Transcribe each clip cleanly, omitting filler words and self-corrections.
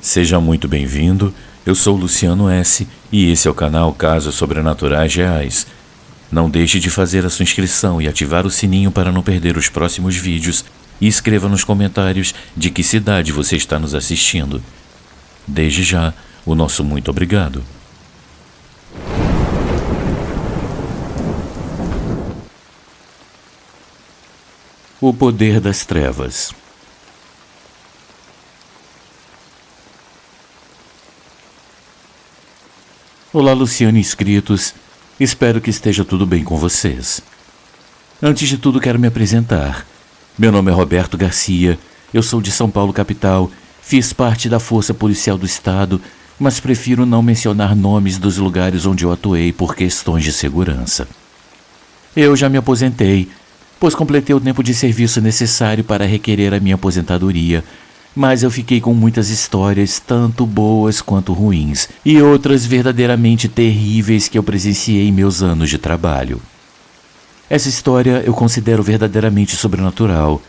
Seja muito bem-vindo, eu sou Luciano S. e esse é o canal Casos Sobrenaturais Reais. Não deixe de fazer a sua inscrição e ativar o sininho para não perder os próximos vídeos e escreva nos comentários de que cidade você está nos assistindo. Desde já, o nosso muito obrigado. O Poder das Trevas. Olá, Luciano e inscritos. Espero que esteja tudo bem com vocês. Antes de tudo, quero me apresentar. Meu nome é Roberto Garcia, eu sou de São Paulo, capital, fiz parte da Força Policial do Estado, mas prefiro não mencionar nomes dos lugares onde eu atuei por questões de segurança. Eu já me aposentei, pois completei o tempo de serviço necessário para requerer a minha aposentadoria, mas eu fiquei com muitas histórias, tanto boas quanto ruins, e outras verdadeiramente terríveis que eu presenciei em meus anos de trabalho. Essa história eu considero verdadeiramente sobrenatural,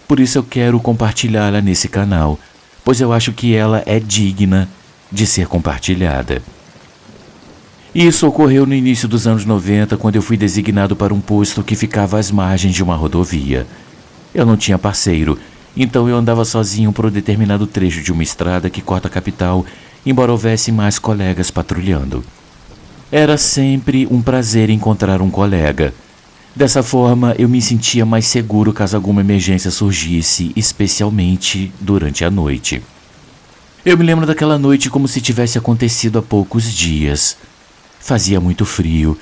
por isso eu quero compartilhá-la nesse canal, pois eu acho que ela é digna de ser compartilhada. Isso ocorreu no início dos anos 90, quando eu fui designado para um posto que ficava às margens de uma rodovia. Eu não tinha parceiro, então eu andava sozinho por um determinado trecho de uma estrada que corta a capital, embora houvesse mais colegas patrulhando. Era sempre um prazer encontrar um colega. Dessa forma, eu me sentia mais seguro caso alguma emergência surgisse, especialmente durante a noite. Eu me lembro daquela noite como se tivesse acontecido há poucos dias. Fazia muito frio.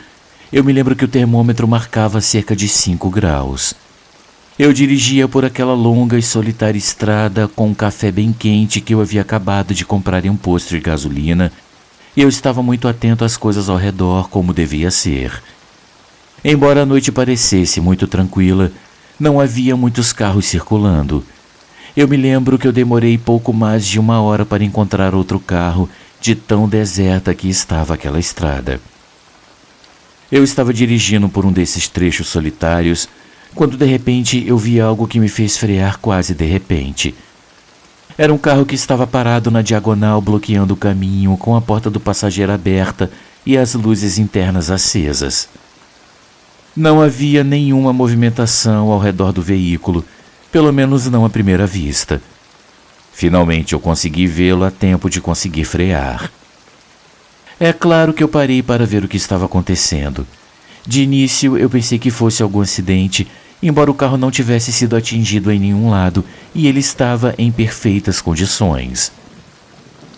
Eu me lembro que o termômetro marcava cerca de 5 graus. Eu dirigia por aquela longa e solitária estrada com um café bem quente que eu havia acabado de comprar em um posto de gasolina, e eu estava muito atento às coisas ao redor como devia ser. Embora a noite parecesse muito tranquila, não havia muitos carros circulando. Eu me lembro que eu demorei pouco mais de 1 hora para encontrar outro carro, de tão deserta que estava aquela estrada. Eu estava dirigindo por um desses trechos solitários, quando de repente eu vi algo que me fez frear quase de repente. Era um carro que estava parado na diagonal bloqueando o caminho, com a porta do passageiro aberta e as luzes internas acesas. Não havia nenhuma movimentação ao redor do veículo, pelo menos não à primeira vista. Finalmente eu consegui vê-lo a tempo de conseguir frear. É claro que eu parei para ver o que estava acontecendo. De início eu pensei que fosse algum acidente, embora o carro não tivesse sido atingido em nenhum lado e ele estava em perfeitas condições.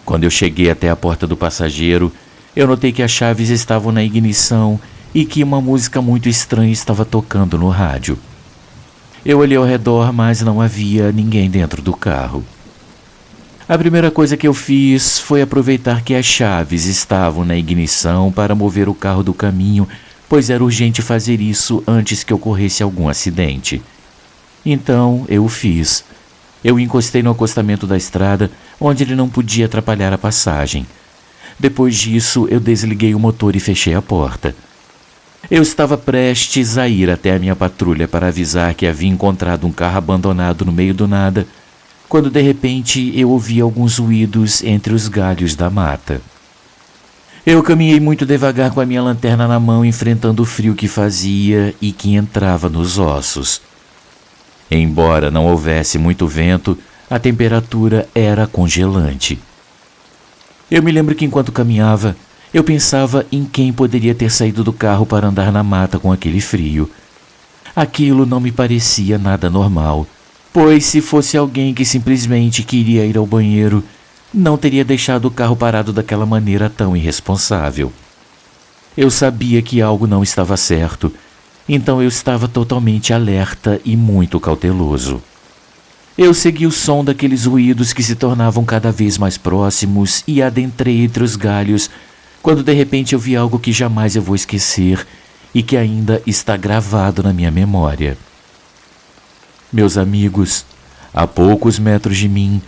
Quando eu cheguei até a porta do passageiro, eu notei que as chaves estavam na ignição e que uma música muito estranha estava tocando no rádio. Eu olhei ao redor, mas não havia ninguém dentro do carro. A primeira coisa que eu fiz foi aproveitar que as chaves estavam na ignição para mover o carro do caminho, pois era urgente fazer isso antes que ocorresse algum acidente. Então eu o fiz. Eu encostei no acostamento da estrada, onde ele não podia atrapalhar a passagem. Depois disso, eu desliguei o motor e fechei a porta. Eu estava prestes a ir até a minha patrulha para avisar que havia encontrado um carro abandonado no meio do nada, quando de repente eu ouvi alguns ruídos entre os galhos da mata. Eu caminhei muito devagar com a minha lanterna na mão, enfrentando o frio que fazia e que entrava nos ossos. Embora não houvesse muito vento, a temperatura era congelante. Eu me lembro que enquanto caminhava, eu pensava em quem poderia ter saído do carro para andar na mata com aquele frio. Aquilo não me parecia nada normal, pois se fosse alguém que simplesmente queria ir ao banheiro, não teria deixado o carro parado daquela maneira tão irresponsável. Eu sabia que algo não estava certo, então eu estava totalmente alerta e muito cauteloso. Eu segui o som daqueles ruídos que se tornavam cada vez mais próximos e adentrei entre os galhos, quando de repente eu vi algo que jamais eu vou esquecer e que ainda está gravado na minha memória. Meus amigos, a poucos metros de mim,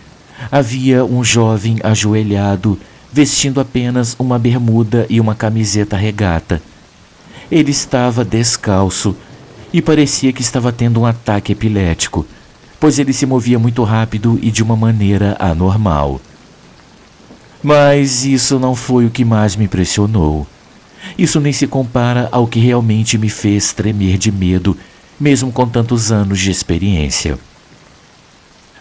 havia um jovem ajoelhado, vestindo apenas uma bermuda e uma camiseta regata. Ele estava descalço e parecia que estava tendo um ataque epilético, pois ele se movia muito rápido e de uma maneira anormal. Mas isso não foi o que mais me impressionou. Isso nem se compara ao que realmente me fez tremer de medo, mesmo com tantos anos de experiência.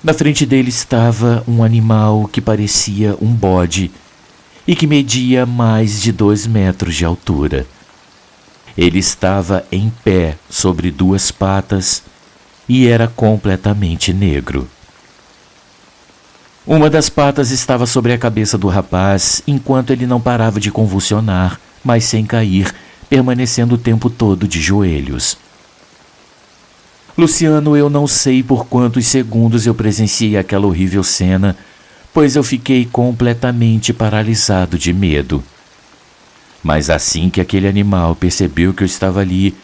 Na frente dele estava um animal que parecia um bode e que media mais de 2 metros de altura. Ele estava em pé sobre 2 patas e era completamente negro. Uma das patas estava sobre a cabeça do rapaz, enquanto ele não parava de convulsionar, mas sem cair, permanecendo o tempo todo de joelhos. Luciano, eu não sei por quantos segundos eu presenciei aquela horrível cena, pois eu fiquei completamente paralisado de medo. Mas assim que aquele animal percebeu que eu estava ali,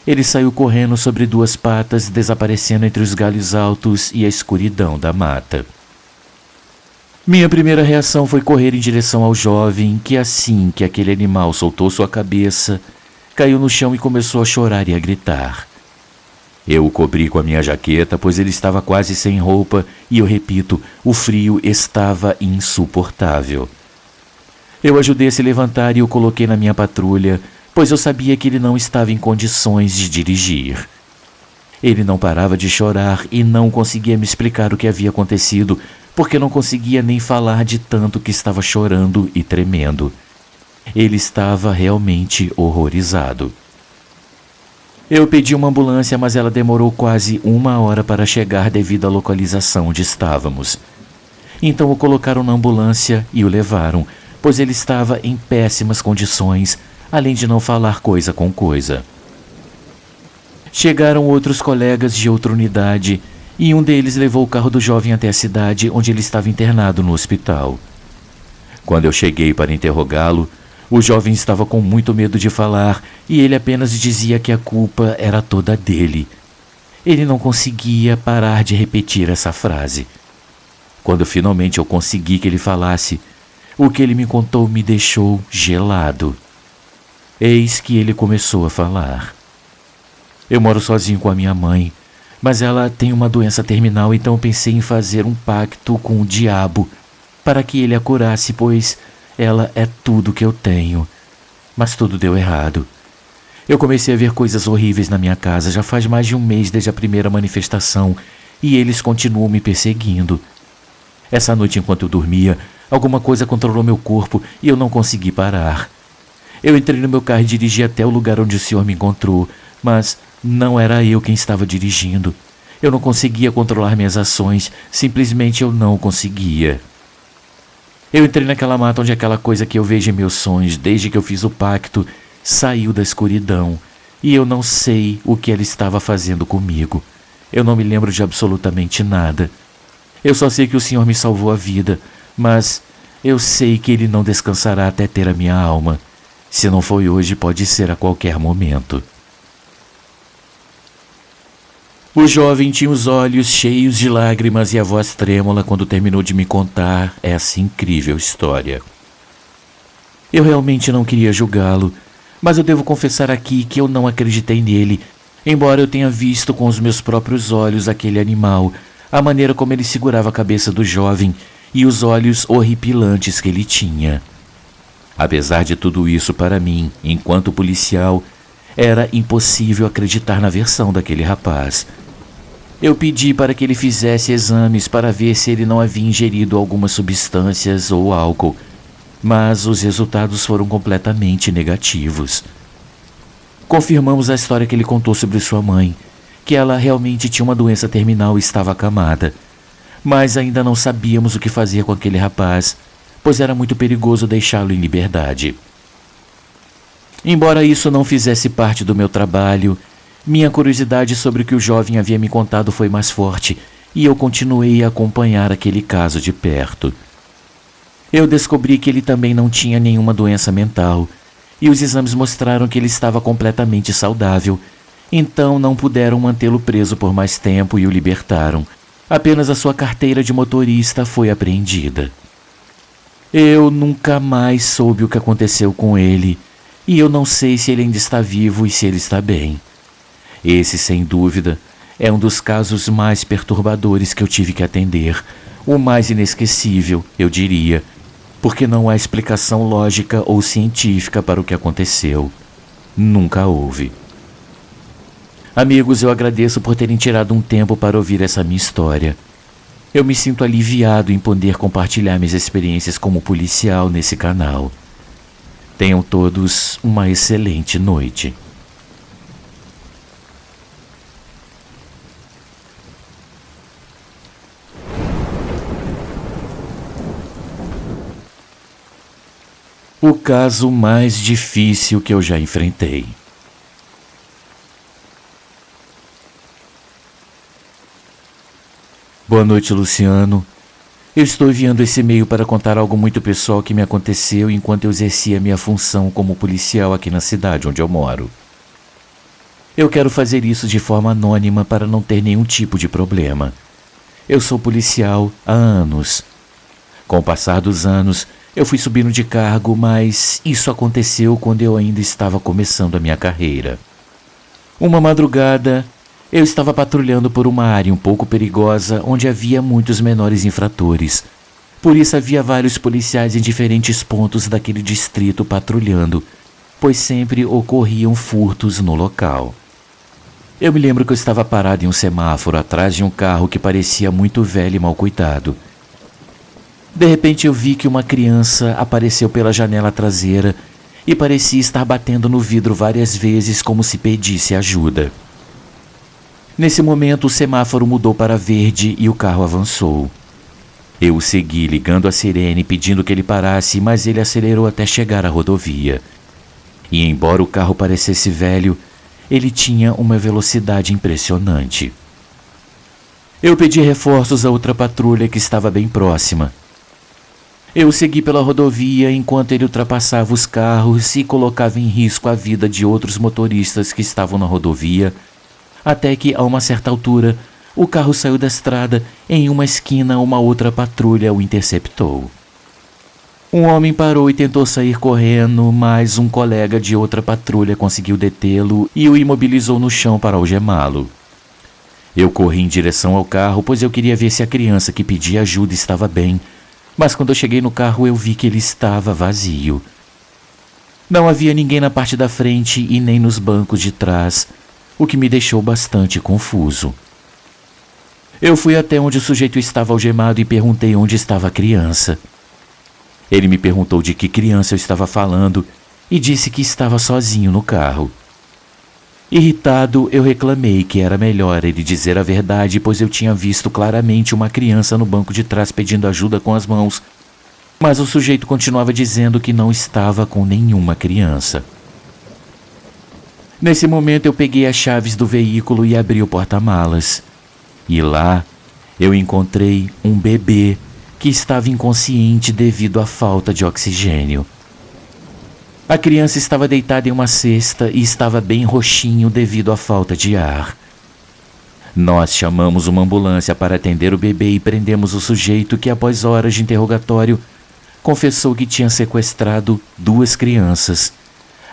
ele saiu correndo sobre 2 patas, desaparecendo entre os galhos altos e a escuridão da mata. Minha primeira reação foi correr em direção ao jovem, que assim que aquele animal soltou sua cabeça, caiu no chão e começou a chorar e a gritar. Eu o cobri com a minha jaqueta, pois ele estava quase sem roupa e, eu repito, o frio estava insuportável. Eu ajudei a se levantar e o coloquei na minha patrulha, pois eu sabia que ele não estava em condições de dirigir. Ele não parava de chorar e não conseguia me explicar o que havia acontecido, porque não conseguia nem falar de tanto que estava chorando e tremendo. Ele estava realmente horrorizado. Eu pedi uma ambulância, mas ela demorou quase 1 hora para chegar devido à localização onde estávamos. Então o colocaram na ambulância e o levaram, pois ele estava em péssimas condições, além de não falar coisa com coisa. Chegaram outros colegas de outra unidade e um deles levou o carro do jovem até a cidade, onde ele estava internado no hospital. Quando eu cheguei para interrogá-lo, o jovem estava com muito medo de falar e ele apenas dizia que a culpa era toda dele. Ele não conseguia parar de repetir essa frase. Quando finalmente eu consegui que ele falasse, o que ele me contou me deixou gelado. Eis que ele começou a falar. Eu moro sozinho com a minha mãe, mas ela tem uma doença terminal, então pensei em fazer um pacto com o diabo para que ele a curasse, pois ela é tudo que eu tenho. Mas tudo deu errado. Eu comecei a ver coisas horríveis na minha casa já faz mais de 1 mês desde a primeira manifestação e eles continuam me perseguindo. Essa noite, enquanto eu dormia, alguma coisa controlou meu corpo e eu não consegui parar. Eu entrei no meu carro e dirigi até o lugar onde o senhor me encontrou, mas não era eu quem estava dirigindo. Eu não conseguia controlar minhas ações, simplesmente eu não conseguia. Eu entrei naquela mata onde aquela coisa que eu vejo em meus sonhos desde que eu fiz o pacto saiu da escuridão e eu não sei o que ela estava fazendo comigo. Eu não me lembro de absolutamente nada. Eu só sei que o Senhor me salvou a vida, mas eu sei que Ele não descansará até ter a minha alma. Se não foi hoje, pode ser a qualquer momento. O jovem tinha os olhos cheios de lágrimas e a voz trêmula quando terminou de me contar essa incrível história. Eu realmente não queria julgá-lo, mas eu devo confessar aqui que eu não acreditei nele, embora eu tenha visto com os meus próprios olhos aquele animal, a maneira como ele segurava a cabeça do jovem e os olhos horripilantes que ele tinha. Apesar de tudo isso, para mim, enquanto policial, era impossível acreditar na versão daquele rapaz. Eu pedi para que ele fizesse exames para ver se ele não havia ingerido algumas substâncias ou álcool, mas os resultados foram completamente negativos. Confirmamos a história que ele contou sobre sua mãe, que ela realmente tinha uma doença terminal e estava acamada, mas ainda não sabíamos o que fazer com aquele rapaz, pois era muito perigoso deixá-lo em liberdade. Embora isso não fizesse parte do meu trabalho, minha curiosidade sobre o que o jovem havia me contado foi mais forte e eu continuei a acompanhar aquele caso de perto. Eu descobri que ele também não tinha nenhuma doença mental e os exames mostraram que ele estava completamente saudável, então não puderam mantê-lo preso por mais tempo e o libertaram. Apenas a sua carteira de motorista foi apreendida. Eu nunca mais soube o que aconteceu com ele e eu não sei se ele ainda está vivo e se ele está bem. Esse, sem dúvida, é um dos casos mais perturbadores que eu tive que atender, o mais inesquecível, eu diria, porque não há explicação lógica ou científica para o que aconteceu. Nunca houve. Amigos, eu agradeço por terem tirado um tempo para ouvir essa minha história. Eu me sinto aliviado em poder compartilhar minhas experiências como policial nesse canal. Tenham todos uma excelente noite. O caso mais difícil que eu já enfrentei. Boa noite, Luciano. Eu estou enviando esse e-mail para contar algo muito pessoal que me aconteceu enquanto eu exercia minha função como policial aqui na cidade onde eu moro. Eu quero fazer isso de forma anônima para não ter nenhum tipo de problema. Eu sou policial há anos. Com o passar dos anos, eu fui subindo de cargo, mas isso aconteceu quando eu ainda estava começando a minha carreira. Uma madrugada, eu estava patrulhando por uma área um pouco perigosa onde havia muitos menores infratores. Por isso havia vários policiais em diferentes pontos daquele distrito patrulhando, pois sempre ocorriam furtos no local. Eu me lembro que eu estava parado em um semáforo atrás de um carro que parecia muito velho e mal cuidado. De repente eu vi que uma criança apareceu pela janela traseira e parecia estar batendo no vidro várias vezes como se pedisse ajuda. Nesse momento o semáforo mudou para verde e o carro avançou. Eu o segui ligando a sirene pedindo que ele parasse, mas ele acelerou até chegar à rodovia. E embora o carro parecesse velho, ele tinha uma velocidade impressionante. Eu pedi reforços a outra patrulha que estava bem próxima. Eu segui pela rodovia enquanto ele ultrapassava os carros e colocava em risco a vida de outros motoristas que estavam na rodovia, até que, a uma certa altura, o carro saiu da estrada. Em uma esquina, uma outra patrulha o interceptou. Um homem parou e tentou sair correndo, mas um colega de outra patrulha conseguiu detê-lo e o imobilizou no chão para algemá-lo. Eu corri em direção ao carro, pois eu queria ver se a criança que pedia ajuda estava bem, mas quando eu cheguei no carro eu vi que ele estava vazio. Não havia ninguém na parte da frente e nem nos bancos de trás, o que me deixou bastante confuso. Eu fui até onde o sujeito estava algemado e perguntei onde estava a criança. Ele me perguntou de que criança eu estava falando e disse que estava sozinho no carro. Irritado, eu reclamei que era melhor ele dizer a verdade, pois eu tinha visto claramente uma criança no banco de trás pedindo ajuda com as mãos, mas o sujeito continuava dizendo que não estava com nenhuma criança. Nesse momento eu peguei as chaves do veículo e abri o porta-malas. E lá eu encontrei um bebê que estava inconsciente devido à falta de oxigênio. A criança estava deitada em uma cesta e estava bem roxinho devido à falta de ar. Nós chamamos uma ambulância para atender o bebê e prendemos o sujeito que, após horas de interrogatório, confessou que tinha sequestrado 2 crianças,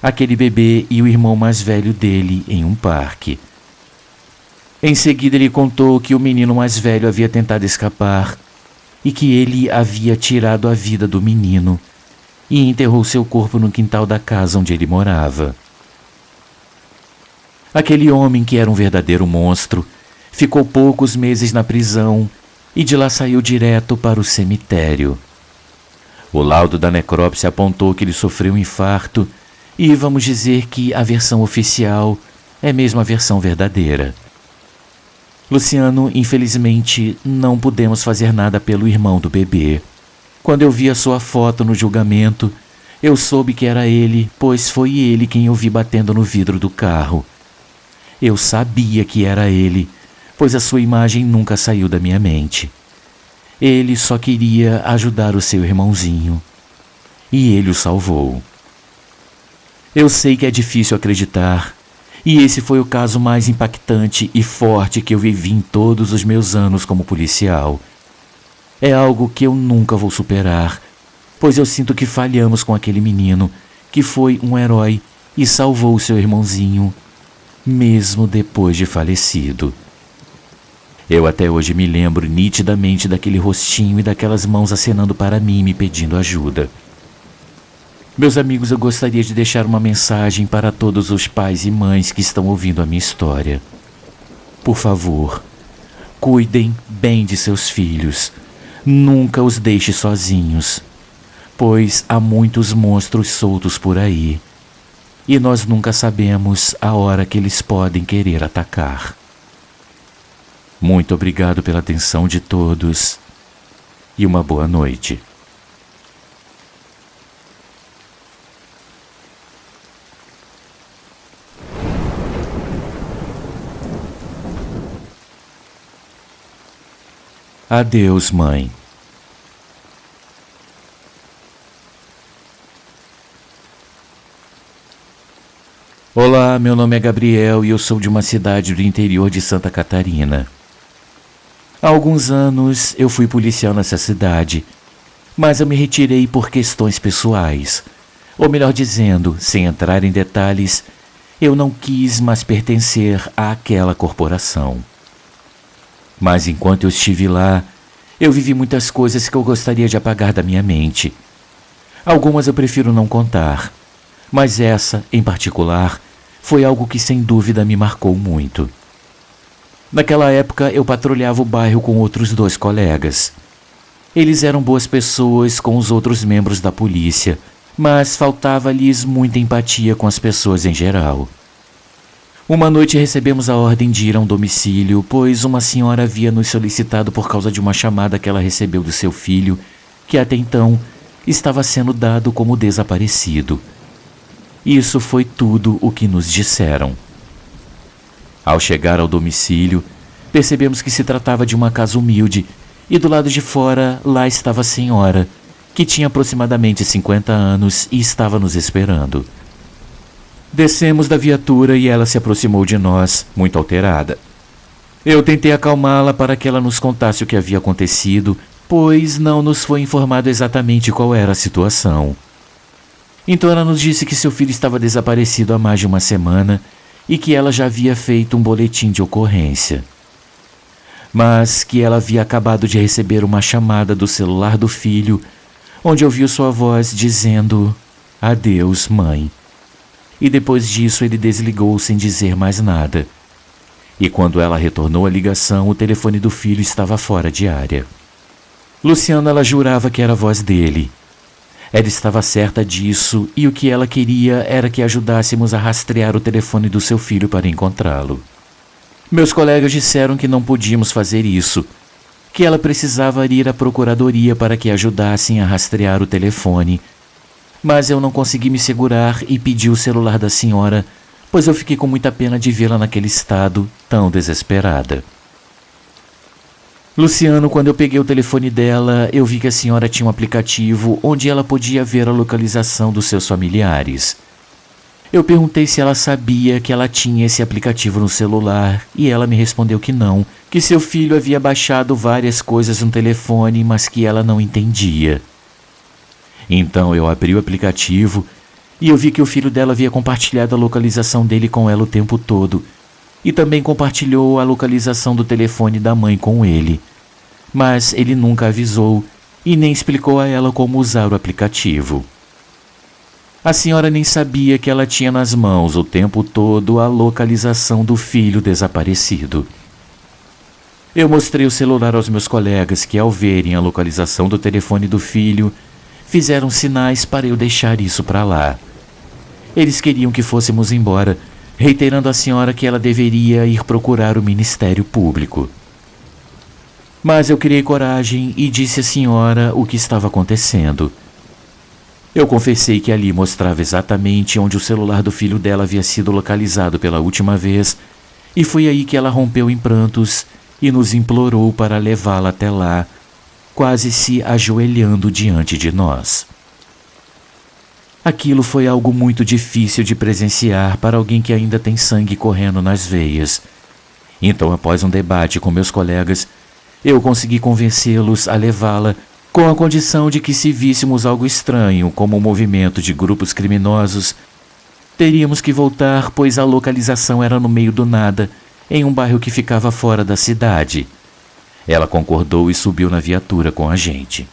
aquele bebê e o irmão mais velho dele, em um parque. Em seguida ele contou que o menino mais velho havia tentado escapar e que ele havia tirado a vida do menino e enterrou seu corpo no quintal da casa onde ele morava. Aquele homem, que era um verdadeiro monstro, ficou poucos meses na prisão e de lá saiu direto para o cemitério. O laudo da necrópsia apontou que ele sofreu um infarto e vamos dizer que a versão oficial é mesmo a versão verdadeira. Luciano, infelizmente, não pudemos fazer nada pelo irmão do bebê. Quando eu vi a sua foto no julgamento, eu soube que era ele, pois foi ele quem eu vi batendo no vidro do carro. Eu sabia que era ele, pois a sua imagem nunca saiu da minha mente. Ele só queria ajudar o seu irmãozinho. E ele o salvou. Eu sei que é difícil acreditar, e esse foi o caso mais impactante e forte que eu vivi em todos os meus anos como policial. É algo que eu nunca vou superar, pois eu sinto que falhamos com aquele menino, que foi um herói e salvou seu irmãozinho, mesmo depois de falecido. Eu até hoje me lembro nitidamente daquele rostinho e daquelas mãos acenando para mim, me pedindo ajuda. Meus amigos, eu gostaria de deixar uma mensagem para todos os pais e mães que estão ouvindo a minha história. Por favor, cuidem bem de seus filhos. Nunca os deixe sozinhos, pois há muitos monstros soltos por aí. E nós nunca sabemos a hora que eles podem querer atacar. Muito obrigado pela atenção de todos e uma boa noite. Adeus, mãe. Olá, meu nome é Gabriel e eu sou de uma cidade do interior de Santa Catarina. Há alguns anos eu fui policial nessa cidade, mas eu me retirei por questões pessoais. Ou melhor dizendo, sem entrar em detalhes, eu não quis mais pertencer àquela corporação. Mas enquanto eu estive lá, eu vivi muitas coisas que eu gostaria de apagar da minha mente. Algumas eu prefiro não contar, mas essa, em particular, foi algo que sem dúvida me marcou muito. Naquela época eu patrulhava o bairro com outros 2 colegas. Eles eram boas pessoas com os outros membros da polícia, mas faltava-lhes muita empatia com as pessoas em geral. Uma noite recebemos a ordem de ir a um domicílio, pois uma senhora havia nos solicitado por causa de uma chamada que ela recebeu do seu filho, que até então estava sendo dado como desaparecido. Isso foi tudo o que nos disseram. Ao chegar ao domicílio, percebemos que se tratava de uma casa humilde e do lado de fora lá estava a senhora, que tinha aproximadamente 50 anos e estava nos esperando. Descemos da viatura e ela se aproximou de nós, muito alterada. Eu tentei acalmá-la para que ela nos contasse o que havia acontecido, pois não nos foi informado exatamente qual era a situação. Então ela nos disse que seu filho estava desaparecido há mais de uma semana e que ela já havia feito um boletim de ocorrência. Mas que ela havia acabado de receber uma chamada do celular do filho, onde ouviu sua voz dizendo: "Adeus, mãe." E depois disso ele desligou sem dizer mais nada. E quando ela retornou a ligação, o telefone do filho estava fora de área. Luciano, ela jurava que era a voz dele. Ela estava certa disso e o que ela queria era que ajudássemos a rastrear o telefone do seu filho para encontrá-lo. Meus colegas disseram que não podíamos fazer isso, que ela precisava ir à procuradoria para que ajudassem a rastrear o telefone. Mas eu não consegui me segurar e pedi o celular da senhora, pois eu fiquei com muita pena de vê-la naquele estado tão desesperada. Luciano, quando eu peguei o telefone dela, eu vi que a senhora tinha um aplicativo onde ela podia ver a localização dos seus familiares. Eu perguntei se ela sabia que ela tinha esse aplicativo no celular e ela me respondeu que não, que seu filho havia baixado várias coisas no telefone, mas que ela não entendia. Então eu abri o aplicativo e eu vi que o filho dela havia compartilhado a localização dele com ela o tempo todo e também compartilhou a localização do telefone da mãe com ele. Mas ele nunca avisou e nem explicou a ela como usar o aplicativo. A senhora nem sabia que ela tinha nas mãos o tempo todo a localização do filho desaparecido. Eu mostrei o celular aos meus colegas que, ao verem a localização do telefone do filho, fizeram sinais para eu deixar isso para lá. Eles queriam que fôssemos embora, reiterando à senhora que ela deveria ir procurar o Ministério Público. Mas eu criei coragem e disse à senhora o que estava acontecendo. Eu confessei que ali mostrava exatamente onde o celular do filho dela havia sido localizado pela última vez, e foi aí que ela rompeu em prantos e nos implorou para levá-la até lá, quase se ajoelhando diante de nós. Aquilo foi algo muito difícil de presenciar para alguém que ainda tem sangue correndo nas veias. Então, após um debate com meus colegas, eu consegui convencê-los a levá-la, com a condição de que, se víssemos algo estranho, como um movimento de grupos criminosos, teríamos que voltar, pois a localização era no meio do nada, em um bairro que ficava fora da cidade, Ela concordou e subiu na viatura com a gente.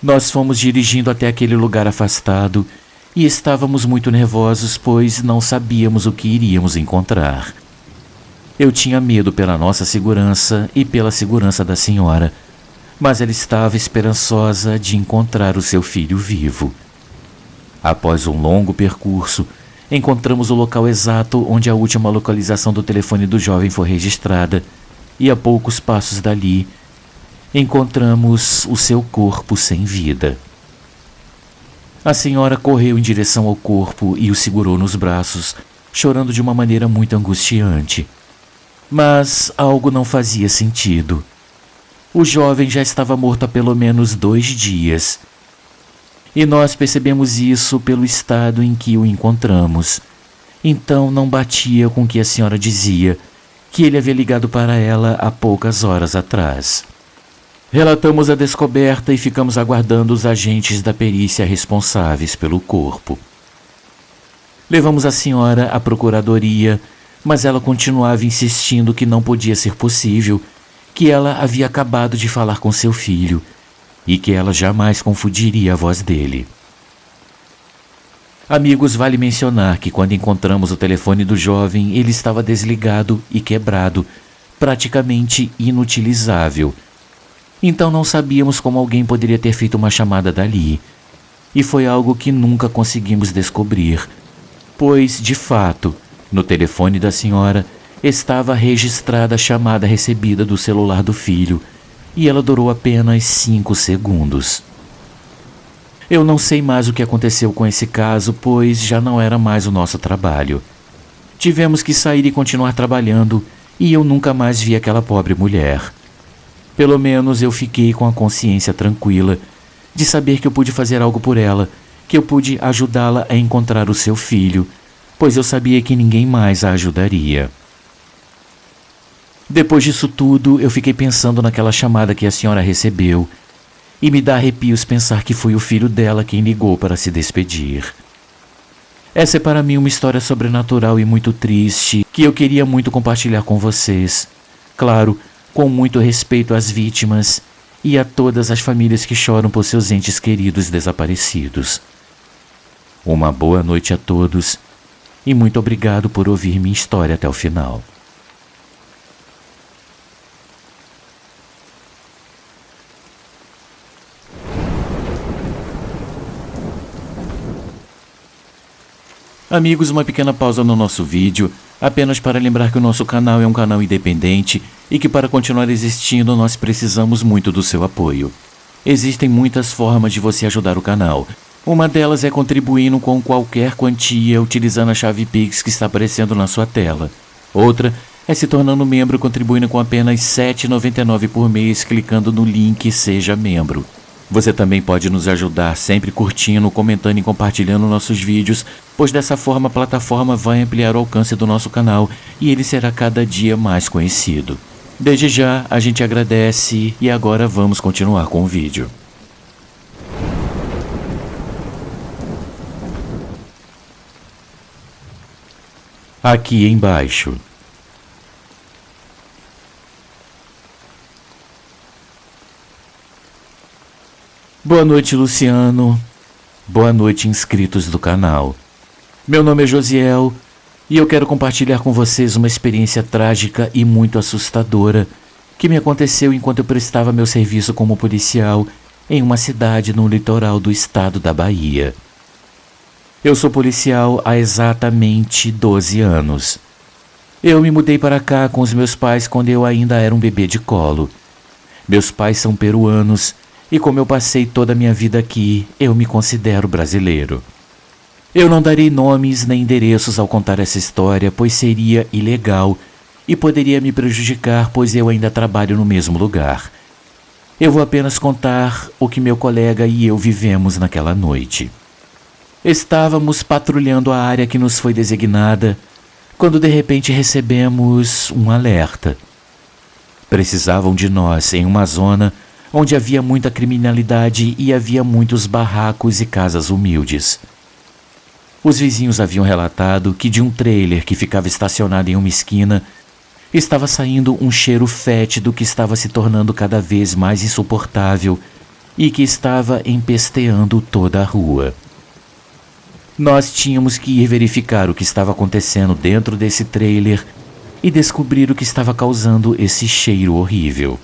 Nós fomos dirigindo até aquele lugar afastado e estávamos muito nervosos, pois não sabíamos o que iríamos encontrar. Eu tinha medo pela nossa segurança e pela segurança da senhora, mas ela estava esperançosa de encontrar o seu filho vivo. Após um longo percurso, encontramos o local exato onde a última localização do telefone do jovem foi registrada e a poucos passos dali, encontramos o seu corpo sem vida. A senhora correu em direção ao corpo e o segurou nos braços, chorando de uma maneira muito angustiante. Mas algo não fazia sentido. O jovem já estava morto há pelo menos 2 dias. E nós percebemos isso pelo estado em que o encontramos. Então não batia com o que a senhora dizia, que ele havia ligado para ela há poucas horas atrás. Relatamos a descoberta e ficamos aguardando os agentes da perícia responsáveis pelo corpo. Levamos a senhora à procuradoria, mas ela continuava insistindo que não podia ser possível, que ela havia acabado de falar com seu filho e que ela jamais confundiria a voz dele. Amigos, vale mencionar que quando encontramos o telefone do jovem, ele estava desligado e quebrado, praticamente inutilizável. Então não sabíamos como alguém poderia ter feito uma chamada dali, e foi algo que nunca conseguimos descobrir, pois, de fato, no telefone da senhora estava registrada a chamada recebida do celular do filho, e ela durou apenas 5 segundos. Eu não sei mais o que aconteceu com esse caso, pois já não era mais o nosso trabalho. Tivemos que sair e continuar trabalhando, e eu nunca mais vi aquela pobre mulher. Pelo menos eu fiquei com a consciência tranquila de saber que eu pude fazer algo por ela, que eu pude ajudá-la a encontrar o seu filho, pois eu sabia que ninguém mais a ajudaria. Depois disso tudo, eu fiquei pensando naquela chamada que a senhora recebeu, e me dá arrepios pensar que foi o filho dela quem ligou para se despedir. Essa é para mim uma história sobrenatural e muito triste, que eu queria muito compartilhar com vocês. Claro, com muito respeito às vítimas e a todas as famílias que choram por seus entes queridos desaparecidos. Uma boa noite a todos e muito obrigado por ouvir minha história até o final. Amigos, uma pequena pausa no nosso vídeo, apenas para lembrar que o nosso canal é um canal independente e que para continuar existindo nós precisamos muito do seu apoio. Existem muitas formas de você ajudar o canal. Uma delas é contribuindo com qualquer quantia utilizando a chave Pix que está aparecendo na sua tela. Outra é se tornando membro contribuindo com apenas R$ 7,99 por mês clicando no link Seja Membro. Você também pode nos ajudar sempre curtindo, comentando e compartilhando nossos vídeos, pois dessa forma a plataforma vai ampliar o alcance do nosso canal e ele será cada dia mais conhecido. Desde já, a gente agradece e agora vamos continuar com o vídeo. Aqui embaixo. Boa noite, Luciano. Boa noite, inscritos do canal. Meu nome é Josiel e eu quero compartilhar com vocês uma experiência trágica e muito assustadora que me aconteceu enquanto eu prestava meu serviço como policial em uma cidade no litoral do estado da Bahia. Eu sou policial há exatamente 12 anos. Eu me mudei para cá com os meus pais quando eu ainda era um bebê de colo. Meus pais são peruanos e como eu passei toda a minha vida aqui, eu me considero brasileiro. Eu não darei nomes nem endereços ao contar essa história, pois seria ilegal e poderia me prejudicar, pois eu ainda trabalho no mesmo lugar. Eu vou apenas contar o que meu colega e eu vivemos naquela noite. Estávamos patrulhando a área que nos foi designada, quando de repente recebemos um alerta. Precisavam de nós em uma zona onde havia muita criminalidade e havia muitos barracos e casas humildes. Os vizinhos haviam relatado que de um trailer que ficava estacionado em uma esquina, estava saindo um cheiro fétido que estava se tornando cada vez mais insuportável e que estava empesteando toda a rua. Nós tínhamos que ir verificar o que estava acontecendo dentro desse trailer e descobrir o que estava causando esse cheiro horrível.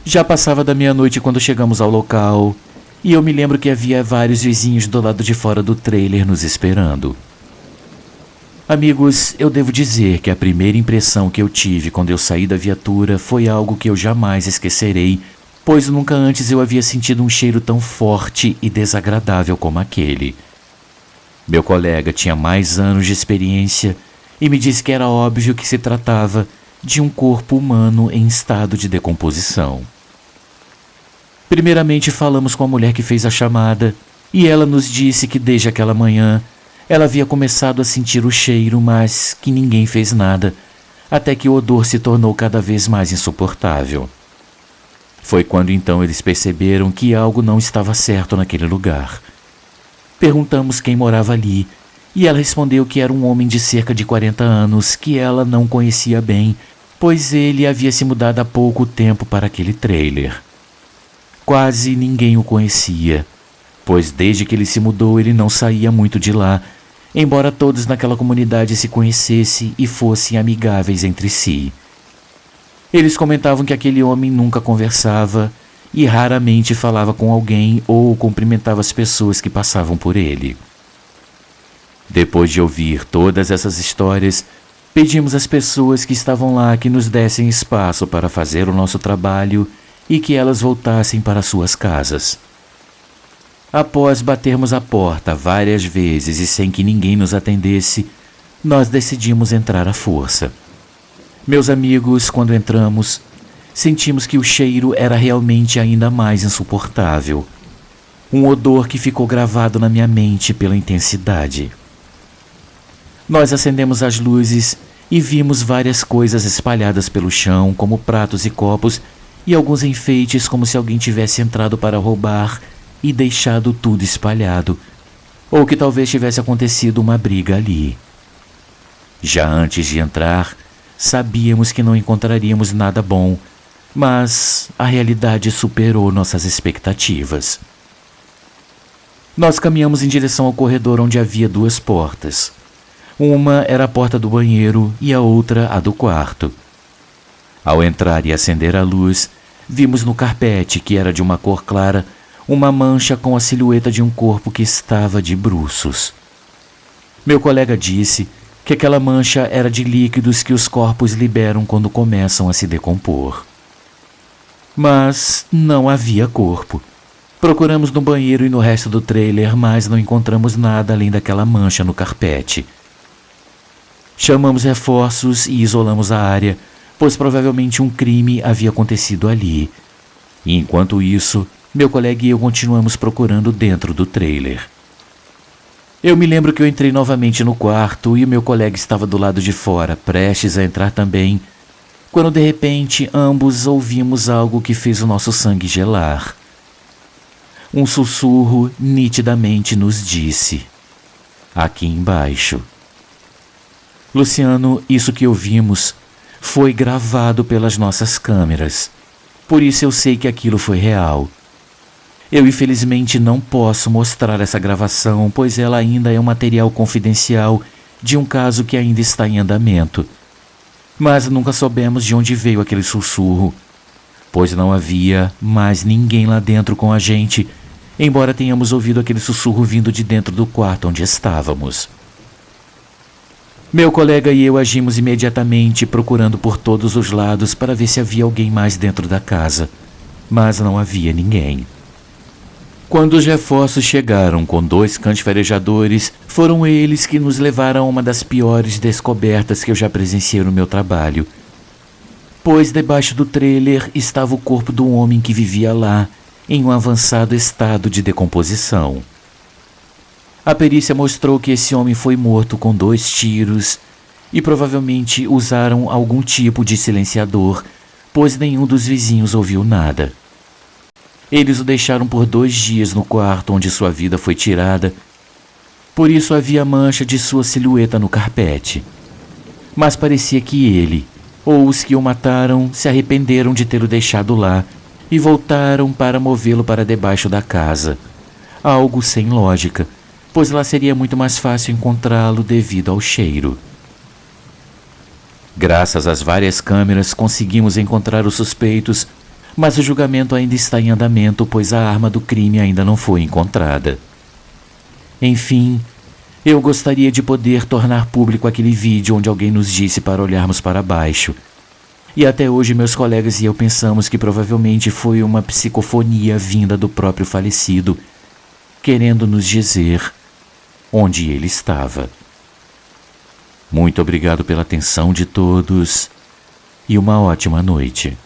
Já passava da meia-noite quando chegamos ao local, e eu me lembro que havia vários vizinhos do lado de fora do trailer nos esperando. Amigos, eu devo dizer que a primeira impressão que eu tive quando eu saí da viatura foi algo que eu jamais esquecerei, pois nunca antes eu havia sentido um cheiro tão forte e desagradável como aquele. Meu colega tinha mais anos de experiência e me disse que era óbvio que se tratava de um corpo humano em estado de decomposição. Primeiramente falamos com a mulher que fez a chamada e ela nos disse que desde aquela manhã ela havia começado a sentir o cheiro, mas que ninguém fez nada, até que o odor se tornou cada vez mais insuportável. Foi quando então eles perceberam que algo não estava certo naquele lugar. Perguntamos quem morava ali, e ela respondeu que era um homem de cerca de 40 anos que ela não conhecia bem, pois ele havia se mudado há pouco tempo para aquele trailer. Quase ninguém o conhecia, pois desde que ele se mudou ele não saía muito de lá, embora todos naquela comunidade se conhecessem e fossem amigáveis entre si. Eles comentavam que aquele homem nunca conversava e raramente falava com alguém ou cumprimentava as pessoas que passavam por ele. Depois de ouvir todas essas histórias, pedimos às pessoas que estavam lá que nos dessem espaço para fazer o nosso trabalho e que elas voltassem para suas casas. Após batermos a porta várias vezes e sem que ninguém nos atendesse, nós decidimos entrar à força. Meus amigos, quando entramos, sentimos que o cheiro era realmente ainda mais insuportável. Um odor que ficou gravado na minha mente pela intensidade. Nós acendemos as luzes e vimos várias coisas espalhadas pelo chão, como pratos e copos, e alguns enfeites como se alguém tivesse entrado para roubar e deixado tudo espalhado, ou que talvez tivesse acontecido uma briga ali. Já antes de entrar, sabíamos que não encontraríamos nada bom, mas a realidade superou nossas expectativas. Nós caminhamos em direção ao corredor onde havia duas portas. Uma era a porta do banheiro e a outra a do quarto. Ao entrar e acender a luz, vimos no carpete, que era de uma cor clara, uma mancha com a silhueta de um corpo que estava de bruços. Meu colega disse que aquela mancha era de líquidos que os corpos liberam quando começam a se decompor. Mas não havia corpo. Procuramos no banheiro e no resto do trailer, mas não encontramos nada além daquela mancha no carpete. Chamamos reforços e isolamos a área, pois provavelmente um crime havia acontecido ali. E enquanto isso, meu colega e eu continuamos procurando dentro do trailer. Eu me lembro que eu entrei novamente no quarto e o meu colega estava do lado de fora, prestes a entrar também, quando de repente ambos ouvimos algo que fez o nosso sangue gelar. Um sussurro nitidamente nos disse: aqui embaixo. Luciano, isso que ouvimos foi gravado pelas nossas câmeras, por isso eu sei que aquilo foi real. Eu infelizmente não posso mostrar essa gravação, pois ela ainda é um material confidencial de um caso que ainda está em andamento. Mas nunca soubemos de onde veio aquele sussurro, pois não havia mais ninguém lá dentro com a gente, embora tenhamos ouvido aquele sussurro vindo de dentro do quarto onde estávamos. Meu colega e eu agimos imediatamente, procurando por todos os lados para ver se havia alguém mais dentro da casa, mas não havia ninguém. Quando os reforços chegaram com 2 cães farejadores, foram eles que nos levaram a uma das piores descobertas que eu já presenciei no meu trabalho. Pois debaixo do trailer estava o corpo do homem que vivia lá, em um avançado estado de decomposição. A perícia mostrou que esse homem foi morto com 2 tiros e provavelmente usaram algum tipo de silenciador, pois nenhum dos vizinhos ouviu nada. Eles o deixaram por 2 dias no quarto onde sua vida foi tirada, por isso havia mancha de sua silhueta no carpete. mas parecia que ele, ou os que o mataram, se arrependeram de tê-lo deixado lá e voltaram para movê-lo para debaixo da casa. Algo sem lógica, pois lá seria muito mais fácil encontrá-lo devido ao cheiro. Graças às várias câmeras conseguimos encontrar os suspeitos, mas o julgamento ainda está em andamento, pois a arma do crime ainda não foi encontrada. Enfim, eu gostaria de poder tornar público aquele vídeo onde alguém nos disse para olharmos para baixo. E até hoje meus colegas e eu pensamos que provavelmente foi uma psicofonia vinda do próprio falecido, querendo nos dizer onde ele estava. Muito obrigado pela atenção de todos e uma ótima noite.